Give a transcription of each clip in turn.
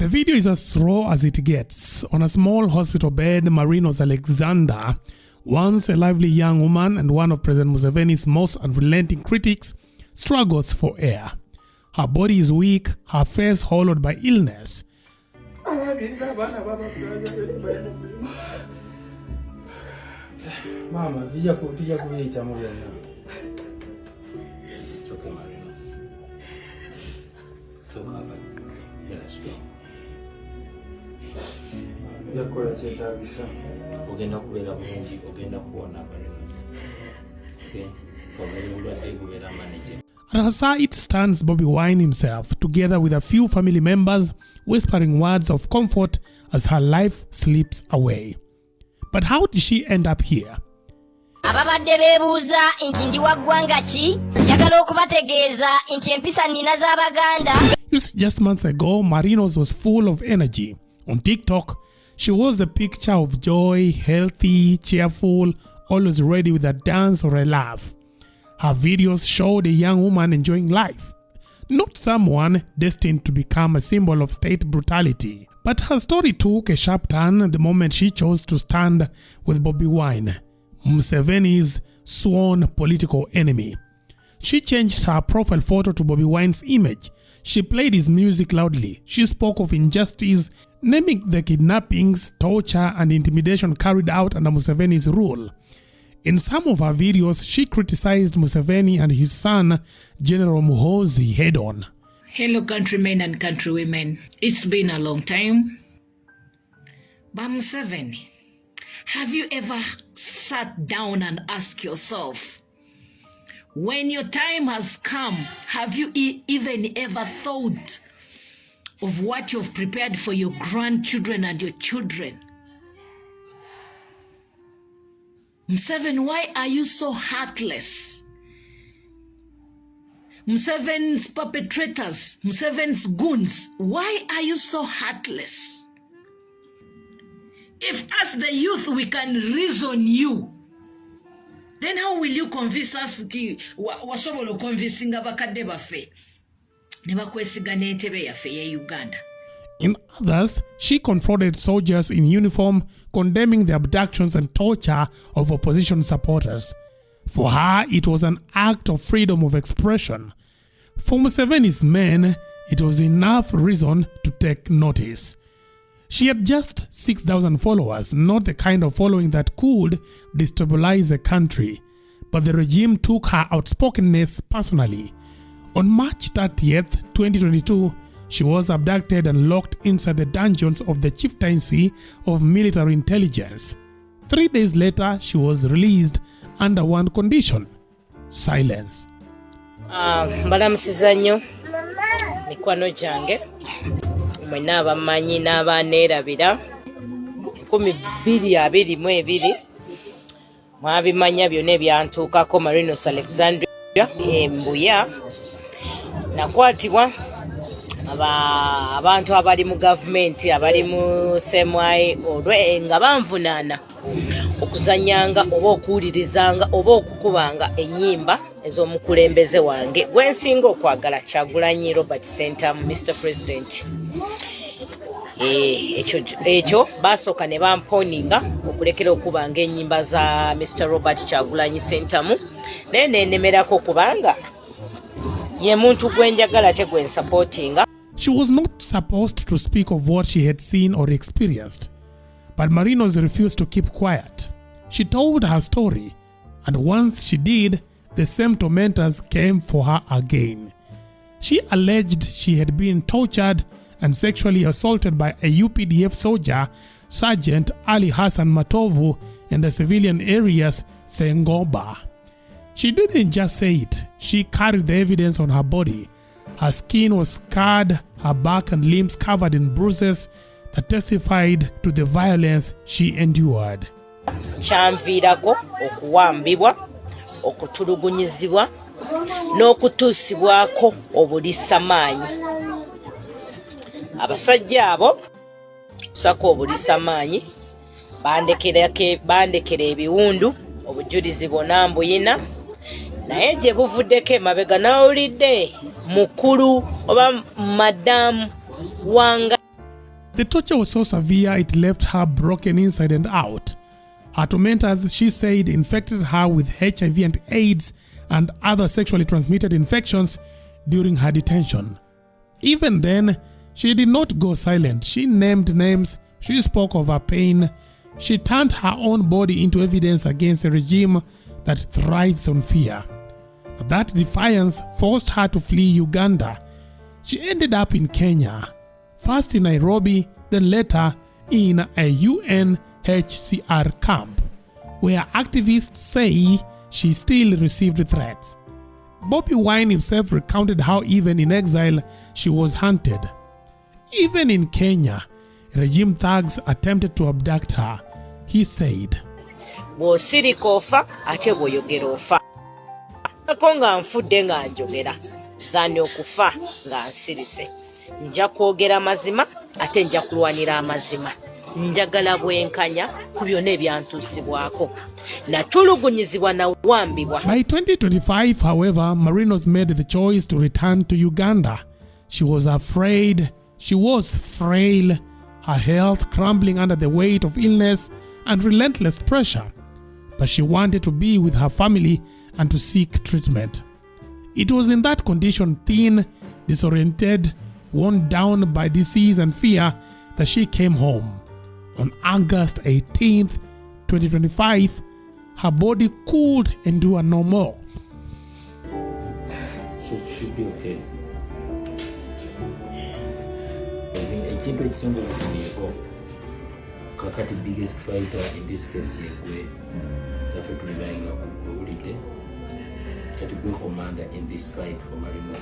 The video is as raw as it gets. On a small hospital bed, Marinos Alexandra, once a lively young woman and one of President Museveni's most unrelenting critics, struggles for air. Her body is weak, her face hollowed by illness. Mama, vija kuita mwana. Choke Marinos. Tokaba. Yakola kyetaagisa. Ogenda kubeera bulungi, ogenda kuwona Marinos. Okay. At her side stands Bobi Wine himself, together with a few family members, whispering words of comfort as her life slips away. But how did she end up here? Ababadde beebuuza nti ndi wa ggwanga ki njagala okubategeeza nti empisa nnina z'Abaganda. You see, just months ago, Marinos was full of energy. On TikTok, she was a picture of joy, healthy, cheerful, always ready with a dance or a laugh. Her videos showed a young woman enjoying life, not someone destined to become a symbol of state brutality. But her story took a sharp turn the moment she chose to stand with Bobi Wine, Museveni's sworn political enemy. She changed her profile photo to Bobi Wine's image. She played his music loudly. She spoke of injustice, naming the kidnappings, torture, and intimidation carried out under Museveni's rule. In some of her videos, she criticized Museveni and his son, General Muhoozi, head-on. Hello countrymen and countrywomen. It's been a long time. But Museveni, have you ever sat down and asked yourself, when your time has come, have you even ever thought of what you've prepared for your grandchildren and your children? Museveni, why are you so heartless? Museveni's perpetrators, Museveni's goons, why are you so heartless? If as the youth we can reason you, then how will you convince us to wasobola convincing abakadde baffe ne bakwesiga n'entebe yaffe ye Uganda? In others, she confronted soldiers in uniform, condemning the abductions and torture of opposition supporters. For her, it was an act of freedom of expression. For Museveni's men, it was enough reason to take notice. She had just 6,000 followers, not the kind of following that could destabilize a country. But the regime took her outspokenness personally. On March 30th, 2022, she was abducted and locked inside the dungeons of the chieftaincy of military intelligence. 3 days later, she was released under one condition: silence. Mbalamusiza nnyo mikwano gyange mwenna abamanyi n'abaneerabira 2022 mwabimanya byonna ebyantuukako. Marinos Alexandros embuya nakwatibwa abantu abali mu gavumenti abali mu semwayi olwe nga banvunaana okuzanyanga oba okuwulirizanga oba okukubanga ennyimba ez'omukulembeze wange gwensinga okwagala Kyagulanyi Robert Center Mr. President. Ekyo basooka ne bamponinga okulekera okubanga ennyimba za Mr. Robert Kyagulanyi Center naye nenemerako kubanga ye muntu gwenjagala te gwen supportinga. She was not supposed to speak of what she had seen or experienced, but Marinos refused to keep quiet. She told her story, and once she did, the same tormentors came for her again. She alleged she had been tortured and sexually assaulted by a UPDF soldier, Sergeant Ali Hassan Matovu, in the civilian areas Sengoba. She didn't just say it, she carried the evidence on her body. Her skin was scarred, her back and limbs covered in bruises that testified to the violence she endured. Kyamviirako okuwambibwa, okutulugunyizibwa, n'okutuusibwako obulisamaanyi. Abasajja abo kusako obulisamaanyi bandekera ebiwundu obujulizi bwonna mbuyina, naye gye buvuddeko emabega nawulidde mukulu oba madamu wanga The torture was so severe it left her broken inside and out. Her tormentors, she said, infected her with HIV and AIDS and other sexually transmitted infections during her detention. Even then, she did not go silent. She named names, she spoke of her pain, she turned her own body into evidence against a regime that thrives on fear. That defiance forced her to flee Uganda. She ended up in Kenya, first in Nairobi, then later in a UNHCR camp, where activists say she still received threats. Bobi Wine himself recounted how even in exile she was hunted. Even in Kenya, regime thugs attempted to abduct her. He said, bw'osirika ofa ate bw'oyogera ofa ako nga nfudde nga njogera gandi okufa nga nsirise nja kwogera mazima ate nja kulwanira amazima njagala bwenkanya ku byonna ebyantuusibwako natulugunyizibwa nawambibwa. By 2025, however, Marinos made the choice to return to Uganda. She was afraid, she was frail, her health crumbling under the weight of illness and relentless pressure. But she wanted to be with her family and to seek treatment. It was in that condition, thin, disoriented, worn down by disease and fear, that she came home. On August 18th, 2025, her body could endure no more. So it should be okay. Ekintu ekisinga okufuniko kakati biggest fighter in this case yegwe taffe tulibayinga kuwulidde kati gwe commander in this fight for Marinos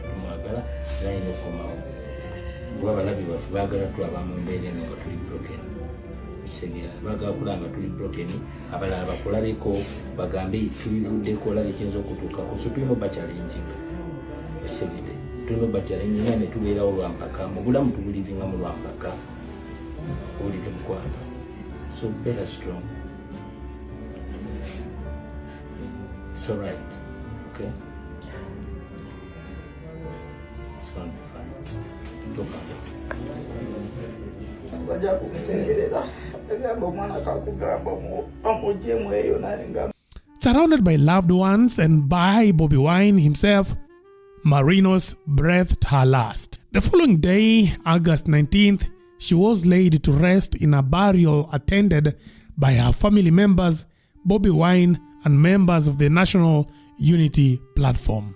tumwagala line okomawo gwe abalabi baffe baagala tulaba mu mbeera eno nga tuli broken ekitegeera baagala kulaba nga tuli broken abalala bakulabeko bagambe tubivuddeko olaba ekiyinza okutuukako so tulina obachallenging ekitegeere tulina obachallenging nga ne tubeerawo lwampaka mu bulamu tubulivinga mu lwampaka owulidde mukwano so better strong. It's alright, okay? It's gonna be fine. Don't bother. Surrounded by loved ones and by Bobi Wine himself, Marinos breathed her last. The following day, August 19th, she was laid to rest in a burial attended by her family members, Bobi Wine, and members of the National Unity Platform.